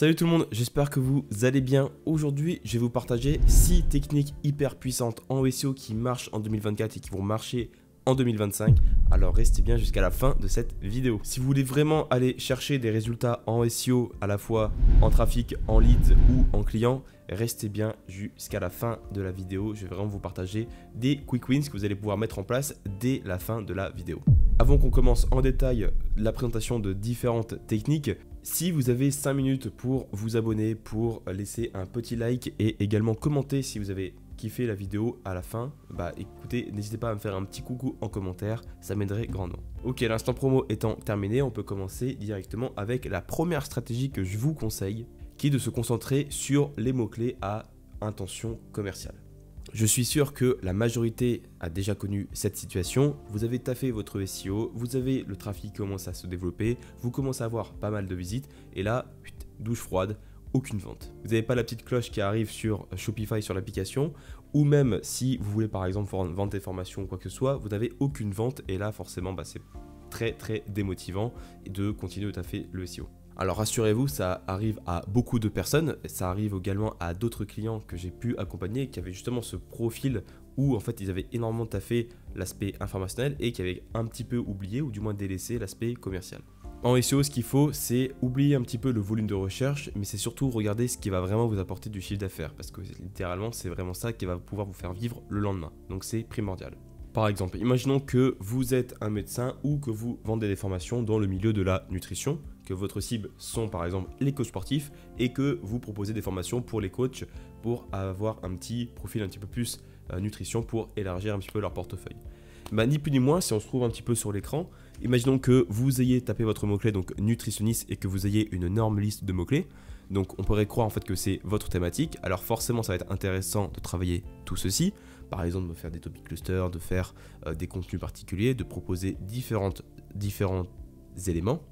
Salut tout le monde, j'espère que vous allez bien. Aujourd'hui, je vais vous partager 6 techniques hyper puissantes en SEO qui marchent en 2024 et qui vont marcher en 2025. Alors restez bien jusqu'à la fin de cette vidéo. Si vous voulez vraiment aller chercher des résultats en SEO à la fois en trafic, en leads ou en clients, restez bien jusqu'à la fin de la vidéo. Je vais vraiment vous partager des quick wins que vous allez pouvoir mettre en place dès la fin de la vidéo. Avant qu'on commence en détail la présentation de différentes techniques, si vous avez 5 minutes pour vous abonner, pour laisser un petit like et également commenter si vous avez kiffé la vidéo à la fin, écoutez, n'hésitez pas à me faire un petit coucou en commentaire, ça m'aiderait grandement. Ok, l'instant promo étant terminé, on peut commencer directement avec la première stratégie que je vous conseille, qui est de se concentrer sur les mots-clés à intention commerciale. Je suis sûr que la majorité a déjà connu cette situation. Vous avez taffé votre SEO, vous avez le trafic qui commence à se développer, vous commencez à avoir pas mal de visites et là, douche froide, aucune vente. Vous n'avez pas la petite cloche qui arrive sur Shopify sur l'application ou même si vous voulez par exemple vendre des formations ou quoi que ce soit, vous n'avez aucune vente et là forcément c'est très démotivant de continuer de taffer le SEO. Alors rassurez-vous, ça arrive à beaucoup de personnes, ça arrive également à d'autres clients que j'ai pu accompagner qui avaient justement ce profil où en fait ils avaient énormément taffé l'aspect informationnel et qui avaient un petit peu oublié ou du moins délaissé l'aspect commercial. En SEO, ce qu'il faut, c'est oublier un petit peu le volume de recherche, mais c'est surtout regarder ce qui va vraiment vous apporter du chiffre d'affaires parce que littéralement c'est vraiment ça qui va pouvoir vous faire vivre le lendemain, donc c'est primordial. Par exemple, imaginons que vous êtes un médecin ou que vous vendez des formations dans le milieu de la nutrition, que votre cible sont par exemple les coachs sportifs et que vous proposez des formations pour les coachs pour avoir un petit profil un petit peu plus nutrition pour élargir un petit peu leur portefeuille. Ni plus ni moins, si on se trouve un petit peu sur l'écran, imaginons que vous ayez tapé votre mot-clé donc nutritionniste et que vous ayez une énorme liste de mots-clés. Donc on pourrait croire en fait que c'est votre thématique, alors forcément ça va être intéressant de travailler tout ceci, par exemple de faire des topic clusters, de faire des contenus particuliers, de proposer différents éléments.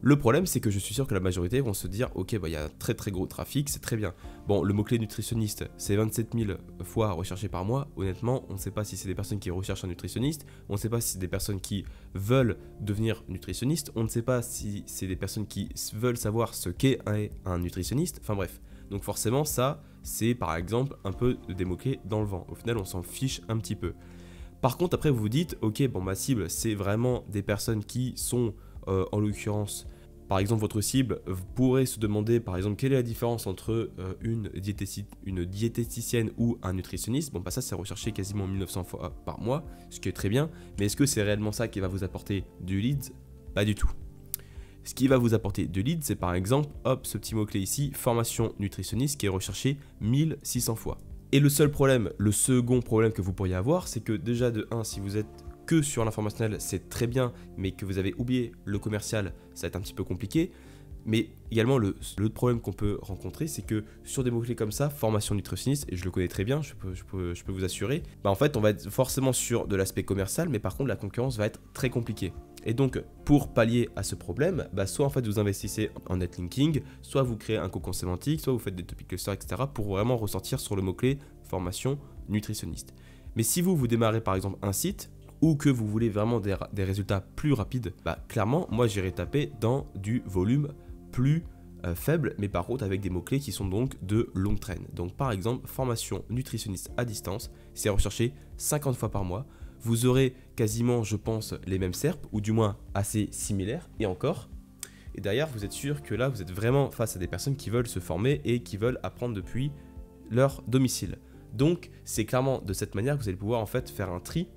Le problème c'est que je suis sûr que la majorité vont se dire ok il y a un très gros trafic, c'est très bien. Bon, le mot-clé nutritionniste c'est 27 000 fois recherché par mois, honnêtement on ne sait pas si c'est des personnes qui recherchent un nutritionniste, on ne sait pas si c'est des personnes qui veulent devenir nutritionniste, on ne sait pas si c'est des personnes qui veulent savoir ce qu'est un nutritionniste, enfin bref. Donc forcément ça c'est par exemple un peu des mots-clés dans le vent, au final on s'en fiche un petit peu. Par contre après vous vous dites ok ma cible c'est vraiment des personnes qui sont en l'occurrence, par exemple votre cible, vous pourrez se demander par exemple quelle est la différence entre une diététicienne ou un nutritionniste. Ça c'est recherché quasiment 1900 fois par mois, ce qui est très bien, mais est-ce que c'est réellement ça qui va vous apporter du leads? Pas du tout. Ce qui va vous apporter de leads, c'est par exemple, ce petit mot-clé ici, formation nutritionniste qui est recherché 1600 fois. Et le second problème que vous pourriez avoir, c'est que déjà de 1, si vous êtes que sur l'informationnel, c'est très bien, mais que vous avez oublié le commercial, ça va être un petit peu compliqué. Mais également, l'autre problème qu'on peut rencontrer, c'est que sur des mots-clés comme ça, formation nutritionniste, et je le connais très bien, je peux vous assurer, en fait, on va être forcément sur de l'aspect commercial, mais par contre, la concurrence va être très compliquée. Et donc, pour pallier à ce problème, soit en fait vous investissez en netlinking, soit vous créez un cocon sémantique, soit vous faites des topic clusters, etc. pour vraiment ressortir sur le mot-clé formation nutritionniste. Mais si vous démarrez par exemple un site, ou que vous voulez vraiment des résultats plus rapides, clairement, moi j'irai taper dans du volume plus faible, mais par contre avec des mots-clés qui sont donc de longue traîne. Donc par exemple, formation nutritionniste à distance, c'est recherché 50 fois par mois. Vous aurez quasiment, je pense, les mêmes SERP, ou du moins assez similaires, et encore. Et derrière, vous êtes sûr que là, vous êtes vraiment face à des personnes qui veulent se former et qui veulent apprendre depuis leur domicile. Donc c'est clairement de cette manière que vous allez pouvoir en fait faire un tri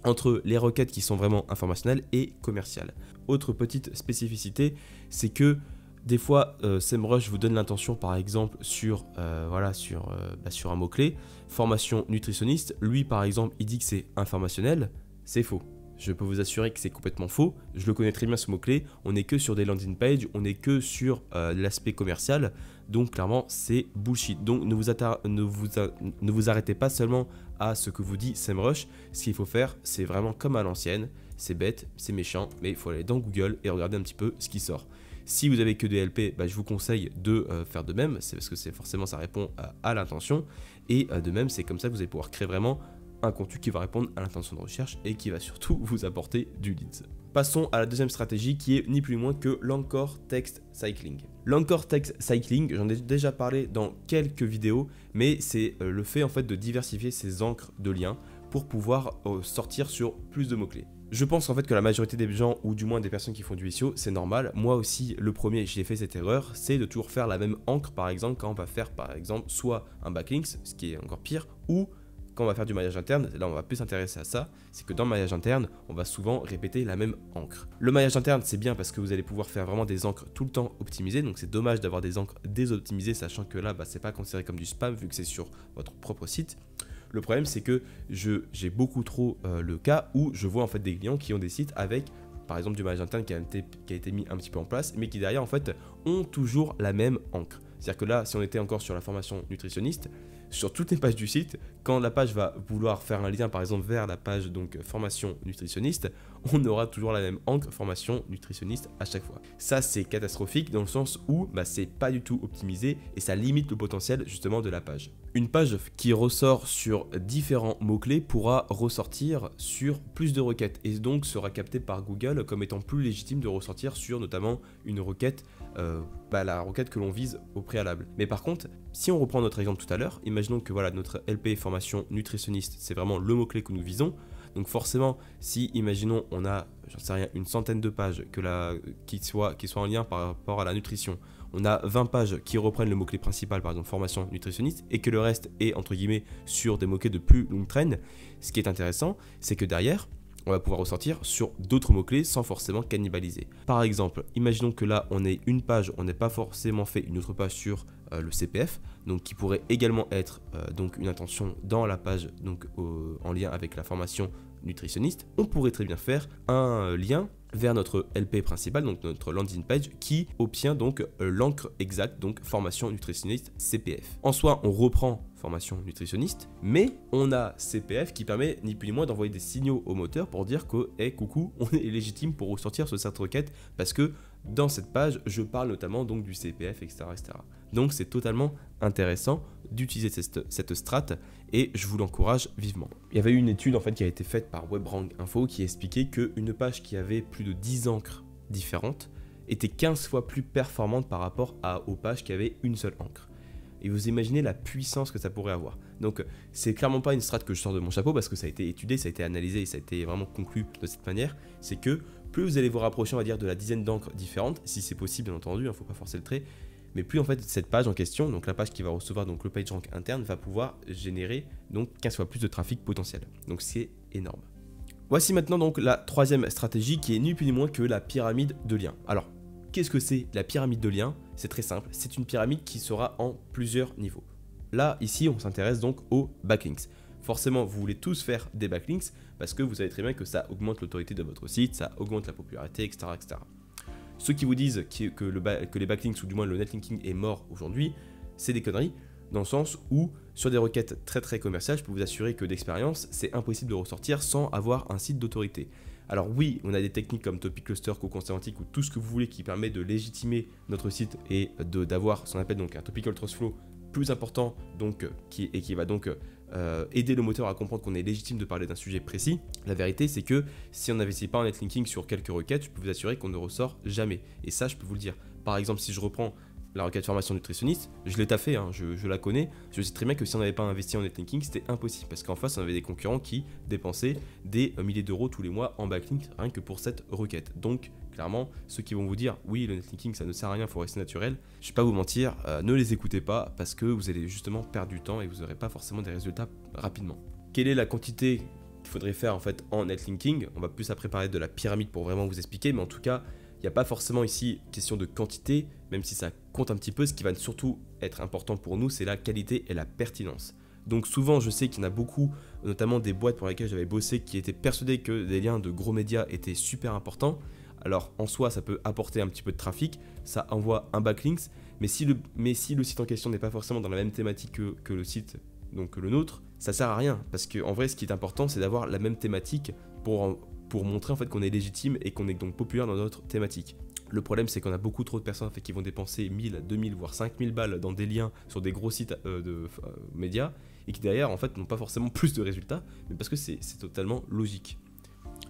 entre les requêtes qui sont vraiment informationnelles et commerciales. Autre petite spécificité, c'est que des fois, SEMrush vous donne l'intention par exemple sur un mot-clé, formation nutritionniste, lui par exemple il dit que c'est informationnel, c'est faux. Je peux vous assurer que c'est complètement faux, je le connais très bien ce mot-clé, on n'est que sur des landing pages, on n'est que sur l'aspect commercial, donc clairement c'est bullshit. Donc ne vous arrêtez pas seulement à ce que vous dit SEMrush, ce qu'il faut faire c'est vraiment comme à l'ancienne, c'est bête, c'est méchant, mais il faut aller dans Google et regarder un petit peu ce qui sort. Si vous avez que des LP, je vous conseille de faire de même, c'est parce que forcément ça répond à l'intention, et de même c'est comme ça que vous allez pouvoir créer vraiment un contenu qui va répondre à l'intention de recherche et qui va surtout vous apporter du leads. Passons à la deuxième stratégie qui est ni plus ni moins que l'Anchor Text Cycling. L'Anchor Text Cycling, j'en ai déjà parlé dans quelques vidéos, mais c'est le fait en fait de diversifier ces encres de liens pour pouvoir sortir sur plus de mots-clés. Je pense en fait que la majorité des gens, ou du moins des personnes qui font du SEO, c'est normal. Moi aussi, le premier, j'ai fait cette erreur, c'est de toujours faire la même encre, par exemple, quand on va faire, par exemple, soit un backlink, ce qui est encore pire, ou quand on va faire du maillage interne. Là, on va plus s'intéresser à ça. C'est que dans le maillage interne, on va souvent répéter la même encre. Le maillage interne, c'est bien parce que vous allez pouvoir faire vraiment des encres tout le temps optimisées. Donc, c'est dommage d'avoir des encres désoptimisées, sachant que là, c'est pas considéré comme du spam vu que c'est sur votre propre site. Le problème, c'est que j'ai beaucoup trop le cas où je vois en fait des clients qui ont des sites avec, par exemple, du maillage interne qui a été mis un petit peu en place, mais qui derrière, en fait, ont toujours la même encre. C'est-à-dire que là, si on était encore sur la formation nutritionniste, sur toutes les pages du site, quand la page va vouloir faire un lien, par exemple, vers la page donc formation nutritionniste, on aura toujours la même encre formation nutritionniste à chaque fois. Ça, c'est catastrophique dans le sens où c'est pas du tout optimisé et ça limite le potentiel justement de la page. Une page qui ressort sur différents mots-clés pourra ressortir sur plus de requêtes et donc sera captée par Google comme étant plus légitime de ressortir sur notamment une requête, la requête que l'on vise au préalable. Mais par contre, si on reprend notre exemple tout à l'heure, imaginons que voilà, notre LP formation nutritionniste, c'est vraiment le mot-clé que nous visons. Donc forcément, si imaginons on a, j'en sais rien, une centaine de pages qui soient en lien par rapport à la nutrition, on a 20 pages qui reprennent le mot-clé principal, par exemple formation nutritionniste, et que le reste est entre guillemets sur des mots-clés de plus longue traîne, ce qui est intéressant, c'est que derrière, on va pouvoir ressortir sur d'autres mots-clés sans forcément cannibaliser. Par exemple, imaginons que là, on ait une page, on n'ait pas forcément fait une autre page sur le CPF, donc qui pourrait également être donc une intention dans la page donc, en lien avec la formation nutritionniste. On pourrait très bien faire un lien vers notre LP principal, donc notre landing page, qui obtient donc l'encre exacte, donc formation nutritionniste CPF. En soi, on reprend formation nutritionniste, mais on a CPF qui permet ni plus ni moins d'envoyer des signaux au moteur pour dire que, hey, coucou, on est légitime pour ressortir sur cette requête parce que dans cette page, je parle notamment donc du CPF, etc. etc. Donc c'est totalement intéressant d'utiliser cette strat et je vous l'encourage vivement. Il y avait une étude en fait qui a été faite par WebRank Info qui expliquait qu'une page qui avait plus de 10 encres différentes était 15 fois plus performante par rapport aux pages qui avaient une seule encre. Et vous imaginez la puissance que ça pourrait avoir. Donc c'est clairement pas une strat que je sors de mon chapeau parce que ça a été étudié, ça a été analysé et ça a été vraiment conclu de cette manière. C'est que plus vous allez vous rapprocher, on va dire, de la dizaine d'encres différentes, si c'est possible bien entendu, il ne faut pas forcer le trait, mais plus en fait cette page en question, donc la page qui va recevoir donc le PageRank interne, va pouvoir générer donc 15 fois plus de trafic potentiel. Donc c'est énorme. Voici maintenant donc la troisième stratégie qui est ni plus ni moins que la pyramide de liens. Alors, qu'est-ce que c'est la pyramide de liens? C'est très simple, c'est une pyramide qui sera en plusieurs niveaux. Là, ici, on s'intéresse donc aux backlinks. Forcément, vous voulez tous faire des backlinks parce que vous savez très bien que ça augmente l'autorité de votre site, ça augmente la popularité, etc. etc. Ceux qui vous disent que les backlinks ou du moins le netlinking est mort aujourd'hui, c'est des conneries dans le sens où sur des requêtes très très commerciales, je peux vous assurer que d'expérience, c'est impossible de ressortir sans avoir un site d'autorité. Alors oui, on a des techniques comme Topic Cluster, Cocon Sémantique ou tout ce que vous voulez qui permet de légitimer notre site et d'avoir ce qu'on appelle donc un Topical Trust Flow plus important donc, qui va donc aider le moteur à comprendre qu'on est légitime de parler d'un sujet précis. La vérité, c'est que si on n'investit pas en netlinking sur quelques requêtes, je peux vous assurer qu'on ne ressort jamais. Et ça, je peux vous le dire. Par exemple, si je reprends la requête formation nutritionniste, je l'ai taffé, hein, je la connais. Je sais très bien que si on n'avait pas investi en netlinking, c'était impossible. Parce qu'en face, on avait des concurrents qui dépensaient des milliers d'euros tous les mois en backlink rien que pour cette requête. Donc, clairement, ceux qui vont vous dire oui, le netlinking ça ne sert à rien, il faut rester naturel, je ne vais pas vous mentir, ne les écoutez pas parce que vous allez justement perdre du temps et vous n'aurez pas forcément des résultats rapidement. Quelle est la quantité qu'il faudrait faire en fait en netlinking? On va plus après parler de la pyramide pour vraiment vous expliquer, mais en tout cas, il n'y a pas forcément ici question de quantité, même si ça compte un petit peu. Ce qui va surtout être important pour nous, c'est la qualité et la pertinence. Donc souvent, je sais qu'il y en a beaucoup, notamment des boîtes pour lesquelles j'avais bossé, qui étaient persuadées que des liens de gros médias étaient super importants. Alors en soi, ça peut apporter un petit peu de trafic, ça envoie un backlink, mais si le site en question n'est pas forcément dans la même thématique que le site, donc que le nôtre, ça sert à rien. Parce qu'en vrai, ce qui est important, c'est d'avoir la même thématique pour montrer en fait qu'on est légitime et qu'on est donc populaire dans notre thématique. Le problème, c'est qu'on a beaucoup trop de personnes en fait, qui vont dépenser 1000, 2000, voire 5000 balles dans des liens sur des gros sites de médias et qui derrière en fait n'ont pas forcément plus de résultats, mais parce que c'est totalement logique.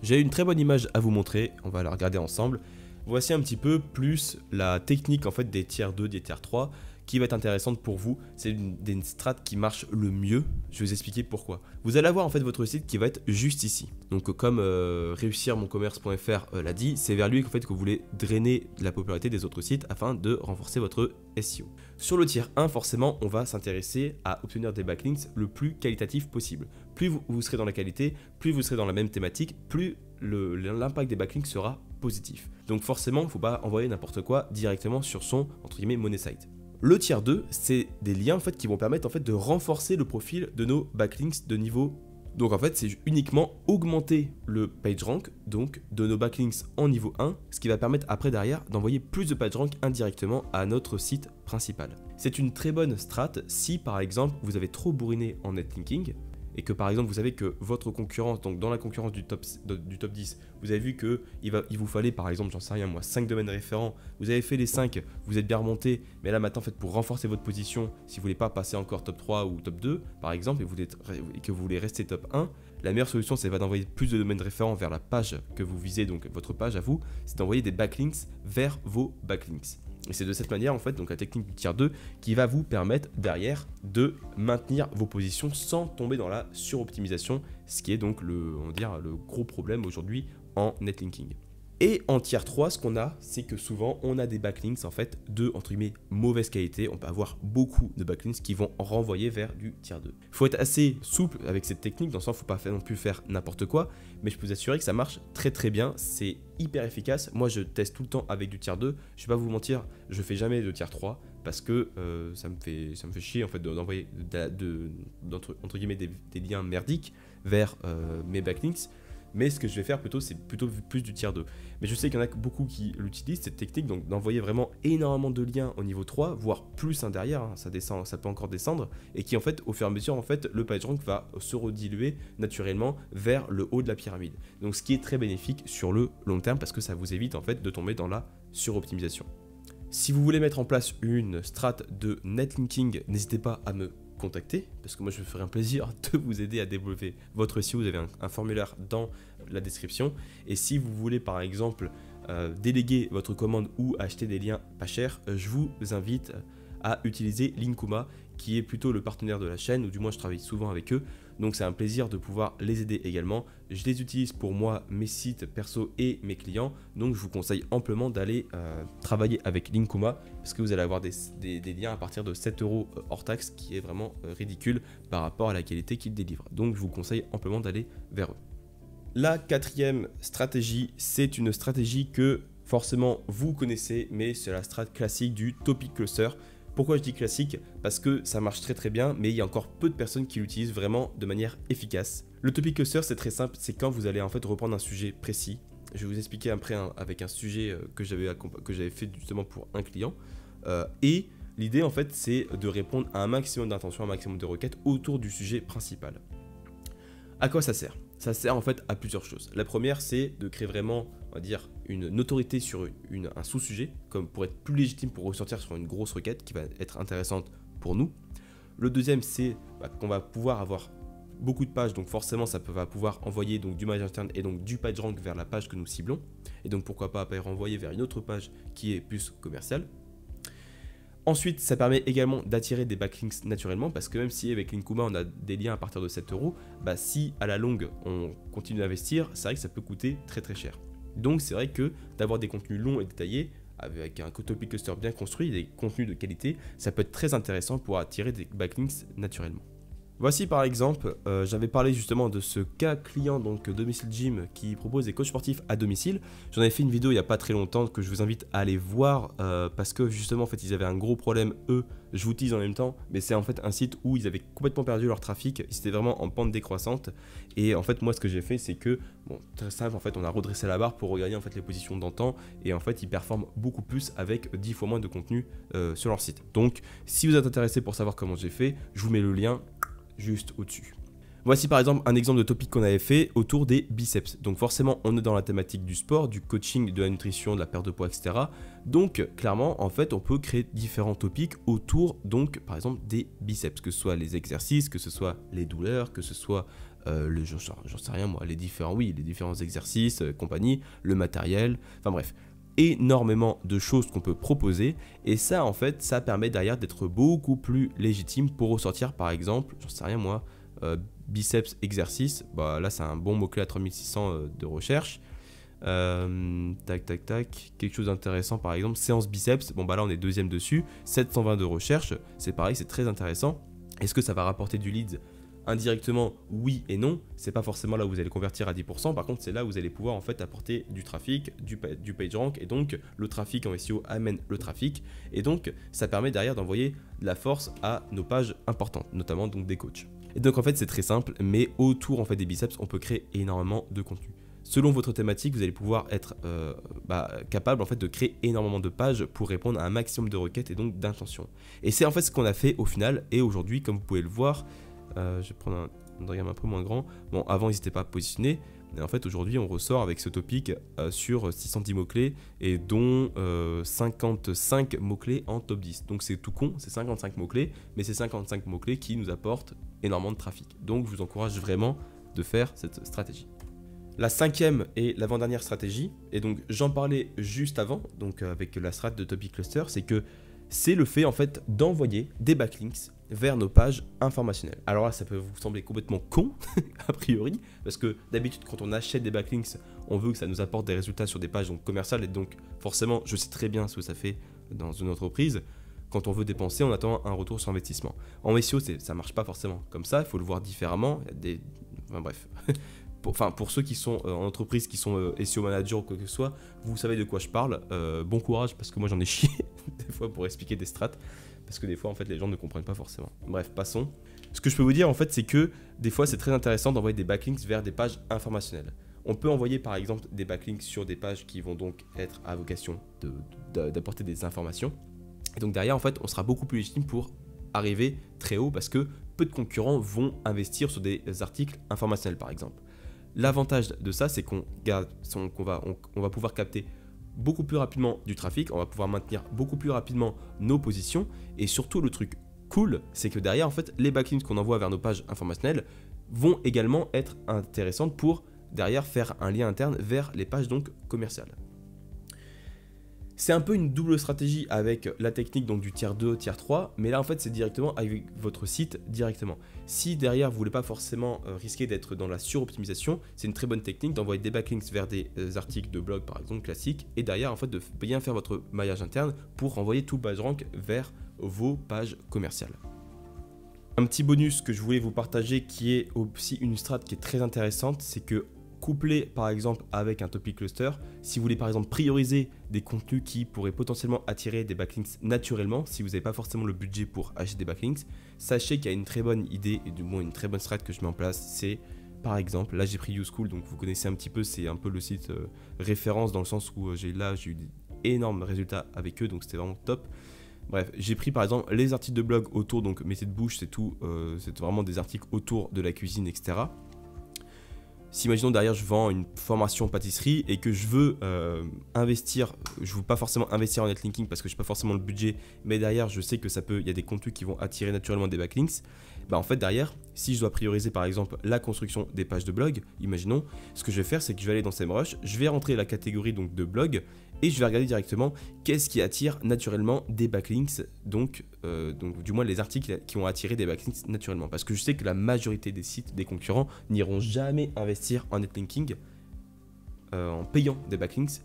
J'ai une très bonne image à vous montrer, on va la regarder ensemble. Voici un petit peu plus la technique en fait des tiers 2, des tiers 3 qui va être intéressante pour vous. C'est une des strates qui marche le mieux. Je vais vous expliquer pourquoi. Vous allez avoir en fait votre site qui va être juste ici. Donc comme réussirmoncommerce.fr l'a dit, c'est vers lui en fait que vous voulez drainer la popularité des autres sites afin de renforcer votre SEO. Sur le tiers 1, forcément, on va s'intéresser à obtenir des backlinks le plus qualitatif possible. Plus vous serez dans la qualité, plus vous serez dans la même thématique, plus l'impact des backlinks sera positif. Donc forcément, il ne faut pas envoyer n'importe quoi directement sur son entre guillemets money site. Le tiers 2, c'est des liens en fait, qui vont permettre en fait, de renforcer le profil de nos backlinks de niveau. Donc en fait, c'est uniquement augmenter le PageRank, donc de nos backlinks en niveau 1, ce qui va permettre après derrière d'envoyer plus de PageRank indirectement à notre site principal. C'est une très bonne strat si par exemple vous avez trop bourriné en netlinking, et que par exemple vous savez que votre concurrence, donc dans la concurrence du top 10, vous avez vu qu'il vous fallait par exemple, j'en sais rien moi, 5 domaines référents, vous avez fait les 5, vous êtes bien remonté, mais là maintenant en fait, pour renforcer votre position, si vous voulez pas passer encore top 3 ou top 2 par exemple, et que vous voulez rester top 1, la meilleure solution c'est d'envoyer plus de domaines référents vers la page que vous visez, donc votre page à vous, c'est d'envoyer des backlinks vers vos backlinks. Et c'est de cette manière, en fait, donc la technique du tiers 2 qui va vous permettre derrière de maintenir vos positions sans tomber dans la suroptimisation, ce qui est donc le gros problème aujourd'hui en netlinking. Et en tiers 3, ce qu'on a, c'est que souvent, on a des backlinks en fait de, entre guillemets, mauvaise qualité. On peut avoir beaucoup de backlinks qui vont renvoyer vers du tiers 2. Il faut être assez souple avec cette technique, dans le sens où il ne faut pas non plus faire n'importe quoi, mais je peux vous assurer que ça marche très très bien, c'est hyper efficace. Moi, je teste tout le temps avec du tiers 2. Je ne vais pas vous mentir, je ne fais jamais de tiers 3 parce que ça me fait chier en fait d'envoyer entre guillemets des liens merdiques vers mes backlinks. Mais ce que je vais faire c'est plutôt plus du tiers 2. Mais je sais qu'il y en a beaucoup qui l'utilisent, cette technique, donc d'envoyer vraiment énormément de liens au niveau 3, voire plus derrière, hein, ça peut encore descendre, et qui en fait, au fur et à mesure, en fait, le PageRank va se rediluer naturellement vers le haut de la pyramide. Donc ce qui est très bénéfique sur le long terme, parce que ça vous évite en fait de tomber dans la suroptimisation. Si vous voulez mettre en place une strat de netlinking, n'hésitez pas à me contacter, parce que moi je me ferai un plaisir de vous aider à développer votre SEO. Vous avez un formulaire dans la description, et si vous voulez par exemple déléguer votre commande ou acheter des liens pas chers, je vous invite à utiliser Linkuma, qui est plutôt le partenaire de la chaîne, ou du moins je travaille souvent avec eux, donc c'est un plaisir de pouvoir les aider également. Je les utilise pour moi, mes sites perso et mes clients, donc je vous conseille amplement d'aller travailler avec Linkuma, parce que vous allez avoir des liens à partir de 7 € hors taxe, qui est vraiment ridicule par rapport à la qualité qu'ils délivrent. Donc je vous conseille amplement d'aller vers eux. La quatrième stratégie, c'est une stratégie que forcément vous connaissez, mais c'est la strat classique du topic cluster. Pourquoi je dis classique? Parce que ça marche très très bien, mais il y a encore peu de personnes qui l'utilisent vraiment de manière efficace. Le topic cluster, c'est très simple, c'est quand vous allez en fait reprendre un sujet précis. Je vais vous expliquer après avec un sujet que j'avais fait justement pour un client. Et l'idée en fait, c'est de répondre à un maximum d'intentions, un maximum de requêtes autour du sujet principal. À quoi ça sert? Ça sert en fait à plusieurs choses. La première, c'est de créer vraiment, on va dire, une notoriété sur un sous-sujet, comme pour être plus légitime pour ressortir sur une grosse requête qui va être intéressante pour nous. Le deuxième, c'est qu'on va pouvoir avoir beaucoup de pages, donc forcément ça va pouvoir envoyer donc du maillage interne et donc du PageRank vers la page que nous ciblons, et donc pourquoi pas après renvoyer vers une autre page qui est plus commerciale. Ensuite, ça permet également d'attirer des backlinks naturellement, parce que même si avec Linkuma on a des liens à partir de 7 €, si à la longue on continue d'investir, c'est vrai que ça peut coûter très très cher. Donc c'est vrai que d'avoir des contenus longs et détaillés, avec un topic cluster bien construit, des contenus de qualité, ça peut être très intéressant pour attirer des backlinks naturellement. Voici par exemple, j'avais parlé justement de ce cas client, donc Domicile Gym, qui propose des coachs sportifs à domicile. J'en avais fait une vidéo il n'y a pas très longtemps que je vous invite à aller voir, parce que justement en fait ils avaient un gros problème, eux, je vous tease en même temps, mais c'est en fait un site où ils avaient complètement perdu leur trafic, ils étaient vraiment en pente décroissante, et en fait moi ce que j'ai fait c'est que, bon très simple en fait, on a redressé la barre pour regagner en fait les positions d'antan, et en fait ils performent beaucoup plus avec 10 fois moins de contenu sur leur site. Donc si vous êtes intéressé pour savoir comment j'ai fait, je vous mets le lien juste au-dessus. Voici par exemple un exemple de topic qu'on avait fait autour des biceps. Donc forcément, on est dans la thématique du sport, du coaching, de la nutrition, de la perte de poids, etc. Donc clairement, en fait, on peut créer différents topics autour, donc par exemple, des biceps, que ce soit les exercices, que ce soit les douleurs, que ce soit j'en sais rien moi, les différents exercices, compagnie, le matériel, enfin bref. Énormément de choses qu'on peut proposer et ça en fait ça permet derrière d'être beaucoup plus légitime pour ressortir par exemple, j'en sais rien moi, biceps exercice, bah là c'est un bon mot-clé à 3600 de recherche. Quelque chose d'intéressant par exemple, séance biceps, bon bah là on est deuxième dessus, 720 de recherche, c'est pareil, c'est très intéressant. Est-ce que ça va rapporter du leads? Indirectement, oui et non, c'est pas forcément là où vous allez convertir à 10%, par contre c'est là où vous allez pouvoir en fait apporter du trafic, du PageRank, et donc le trafic en SEO amène le trafic, et donc ça permet derrière d'envoyer de la force à nos pages importantes, notamment donc des coachs. Et donc en fait c'est très simple, mais autour en fait des biceps on peut créer énormément de contenu. Selon votre thématique, vous allez pouvoir être capable en fait de créer énormément de pages pour répondre à un maximum de requêtes et donc d'intentions. Et c'est en fait ce qu'on a fait au final, et aujourd'hui comme vous pouvez le voir, je vais prendre un diagramme un peu moins grand. Bon, avant, ils n'étaient pas positionnés. Mais en fait, aujourd'hui, on ressort avec ce topic sur 610 mots-clés et dont 55 mots-clés en top 10. Donc, c'est tout con, c'est 55 mots-clés, mais c'est 55 mots-clés qui nous apportent énormément de trafic. Donc, je vous encourage vraiment de faire cette stratégie. La cinquième et l'avant-dernière stratégie, et donc j'en parlais juste avant, donc avec la strat de Topic Cluster, c'est que c'est le fait en fait d'envoyer des backlinks vers nos pages informationnelles. Alors là, ça peut vous sembler complètement con, a priori, parce que d'habitude, quand on achète des backlinks, on veut que ça nous apporte des résultats sur des pages donc, commerciales, et donc forcément, je sais très bien ce que ça fait dans une entreprise. Quand on veut dépenser, on attend un retour sur investissement. En SEO, ça ne marche pas forcément comme ça, il faut le voir différemment. Enfin bref, pour ceux qui sont en entreprise, qui sont SEO manager ou quoi que ce soit, vous savez de quoi je parle. Bon courage, parce que moi j'en ai chié des fois pour expliquer des strats. Parce que des fois, en fait, les gens ne comprennent pas forcément. Bref, passons. Ce que je peux vous dire, en fait, c'est que des fois, c'est très intéressant d'envoyer des backlinks vers des pages informationnelles. On peut envoyer, par exemple, des backlinks sur des pages qui vont donc être à vocation d'apporter des informations. Et donc, derrière, en fait, on sera beaucoup plus légitime pour arriver très haut parce que peu de concurrents vont investir sur des articles informationnels, par exemple. L'avantage de ça, c'est qu'on va pouvoir capter beaucoup plus rapidement du trafic, on va pouvoir maintenir beaucoup plus rapidement nos positions, et surtout le truc cool, c'est que derrière en fait les backlinks qu'on envoie vers nos pages informationnelles vont également être intéressantes pour derrière faire un lien interne vers les pages donc commerciales. C'est un peu une double stratégie avec la technique donc du tier 2, tier 3, mais là en fait c'est directement avec votre site directement. Si derrière vous voulez pas forcément risquer d'être dans la suroptimisation, c'est une très bonne technique d'envoyer des backlinks vers des articles de blog par exemple classiques, et derrière en fait de bien faire votre maillage interne pour envoyer tout le PageRank vers vos pages commerciales. Un petit bonus que je voulais vous partager qui est aussi une strat qui est très intéressante, c'est que couplé par exemple avec un topic cluster, si vous voulez par exemple prioriser des contenus qui pourraient potentiellement attirer des backlinks naturellement, si vous n'avez pas forcément le budget pour acheter des backlinks, sachez qu'il y a une très bonne idée et du moins une très bonne strat que je mets en place, c'est par exemple, là j'ai pris YouSchool, donc vous connaissez un petit peu, c'est un peu le site référence dans le sens où j'ai eu d'énormes résultats avec eux, donc c'était vraiment top. Bref, j'ai pris par exemple les articles de blog autour, donc métier de bouche, c'est tout, c'est vraiment des articles autour de la cuisine, etc. Si imaginons derrière je vends une formation pâtisserie et que je veux investir, je ne veux pas forcément investir en netlinking parce que je n'ai pas forcément le budget, mais derrière je sais que il y a des contenus qui vont attirer naturellement des backlinks, bah en fait derrière, si je dois prioriser par exemple la construction des pages de blog, imaginons, ce que je vais faire c'est que je vais aller dans SEMrush, je vais rentrer la catégorie donc de blog et je vais regarder directement qu'est-ce qui attire naturellement des backlinks, donc du moins les articles qui ont attiré des backlinks naturellement. Parce que je sais que la majorité des sites des concurrents n'iront jamais investir en netlinking en payant des backlinks.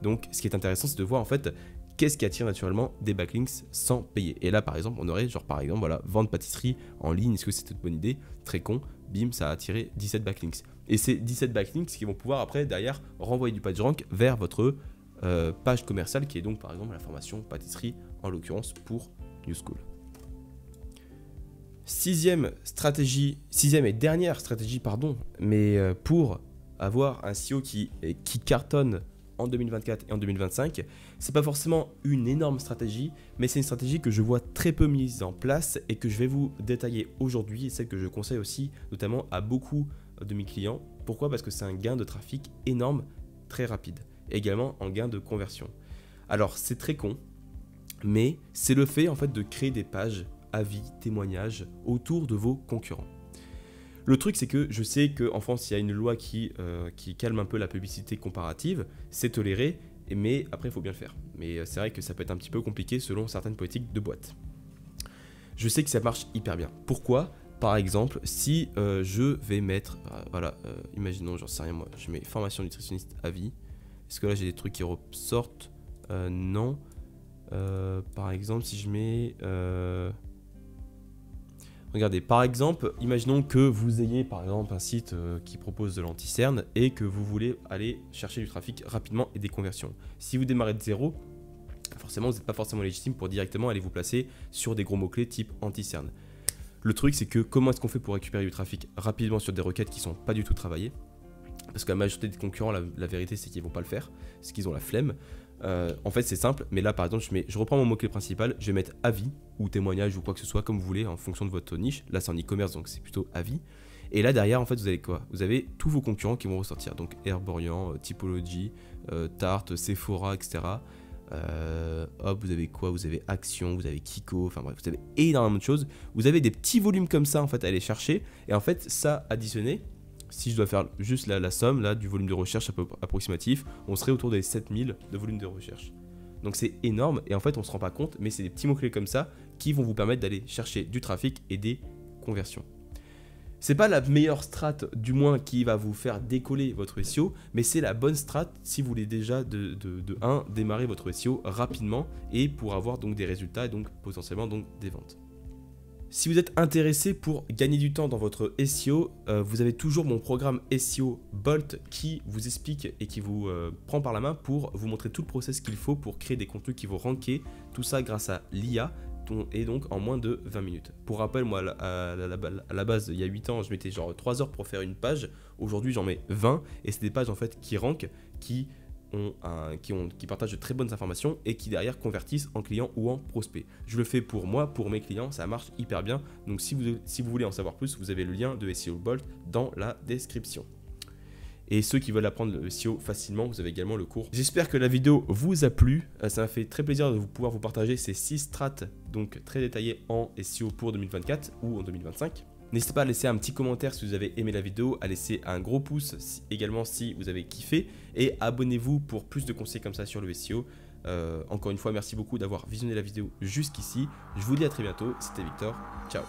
Donc ce qui est intéressant c'est de voir en fait qu'est-ce qui attire naturellement des backlinks sans payer. Et là par exemple on aurait genre par exemple voilà, vendre pâtisserie en ligne, est-ce que c'est une bonne idée? Très con, bim, ça a attiré 17 backlinks. Et ces 17 backlinks qui vont pouvoir après derrière renvoyer du PageRank vers votre page commerciale qui est donc par exemple la formation pâtisserie en l'occurrence pour YouSchool. Sixième et dernière stratégie, mais pour avoir un SEO qui cartonne en 2024 et en 2025. C'est pas forcément une énorme stratégie, mais c'est une stratégie que je vois très peu mise en place et que je vais vous détailler aujourd'hui, et celle que je conseille aussi notamment à beaucoup de mes clients. Pourquoi? Parce que c'est un gain de trafic énorme, très rapide, et également en gain de conversion. Alors c'est très con, mais c'est le fait en fait de créer des pages, avis, témoignages autour de vos concurrents. Le truc, c'est que je sais qu'en France, il y a une loi qui calme un peu la publicité comparative, c'est toléré, mais après, il faut bien le faire. Mais c'est vrai que ça peut être un petit peu compliqué selon certaines politiques de boîte. Je sais que ça marche hyper bien. Pourquoi? Par exemple, si je vais mettre, imaginons, j'en sais rien moi, je mets formation nutritionniste à vie. Est-ce que là, j'ai des trucs qui ressortent? Non. Par exemple, si je mets... Regardez, par exemple, imaginons que vous ayez par exemple un site qui propose de l'anti-cerne et que vous voulez aller chercher du trafic rapidement et des conversions. Si vous démarrez de zéro, forcément, vous n'êtes pas forcément légitime pour directement aller vous placer sur des gros mots-clés type anti-cerne. Le truc, c'est que comment est-ce qu'on fait pour récupérer du trafic rapidement sur des requêtes qui ne sont pas du tout travaillées? Parce que la majorité des concurrents, la vérité, c'est qu'ils ne vont pas le faire, parce qu'ils ont la flemme. En fait, c'est simple, mais là, par exemple, je reprends mon mot-clé principal, je vais mettre avis ou témoignage ou quoi que ce soit, comme vous voulez, en fonction de votre niche. Là, c'est en e-commerce, donc c'est plutôt avis. Et là, derrière, en fait, vous avez quoi? Vous avez tous vos concurrents qui vont ressortir. Donc, Herborian, Typology, Tarte, Sephora, etc. Vous avez quoi? Vous avez Action, vous avez Kiko, enfin bref, vous avez énormément de choses. Vous avez des petits volumes comme ça, en fait, à aller chercher. Et en fait, ça additionné, si je dois faire juste la somme là, du volume de recherche approximatif, on serait autour des 7000 de volume de recherche. Donc c'est énorme et en fait on ne se rend pas compte, mais c'est des petits mots-clés comme ça qui vont vous permettre d'aller chercher du trafic et des conversions. C'est pas la meilleure strat du moins qui va vous faire décoller votre SEO, mais c'est la bonne strat si vous voulez déjà démarrer votre SEO rapidement et pour avoir donc des résultats et donc potentiellement donc des ventes. Si vous êtes intéressé pour gagner du temps dans votre SEO, vous avez toujours mon programme SEO Bolt qui vous explique et qui vous prend par la main pour vous montrer tout le process qu'il faut pour créer des contenus qui vont ranker, tout ça grâce à l'IA et donc en moins de 20 minutes. Pour rappel, moi à la base, il y a 8 ans, je mettais genre 3 heures pour faire une page. Aujourd'hui, j'en mets 20 et c'est des pages en fait qui rankent, qui partagent de très bonnes informations et qui derrière convertissent en clients ou en prospects. Je le fais pour moi, pour mes clients, ça marche hyper bien. Donc si vous voulez en savoir plus, vous avez le lien de SEO Bolt dans la description. Et ceux qui veulent apprendre le SEO facilement, vous avez également le cours. J'espère que la vidéo vous a plu. Ça m'a fait très plaisir de pouvoir vous partager ces 6 strats donc très détaillées en SEO pour 2024 ou en 2025. N'hésitez pas à laisser un petit commentaire si vous avez aimé la vidéo, à laisser un gros pouce également si vous avez kiffé et abonnez-vous pour plus de conseils comme ça sur le SEO. Encore une fois, merci beaucoup d'avoir visionné la vidéo jusqu'ici. Je vous dis à très bientôt, c'était Victor, ciao.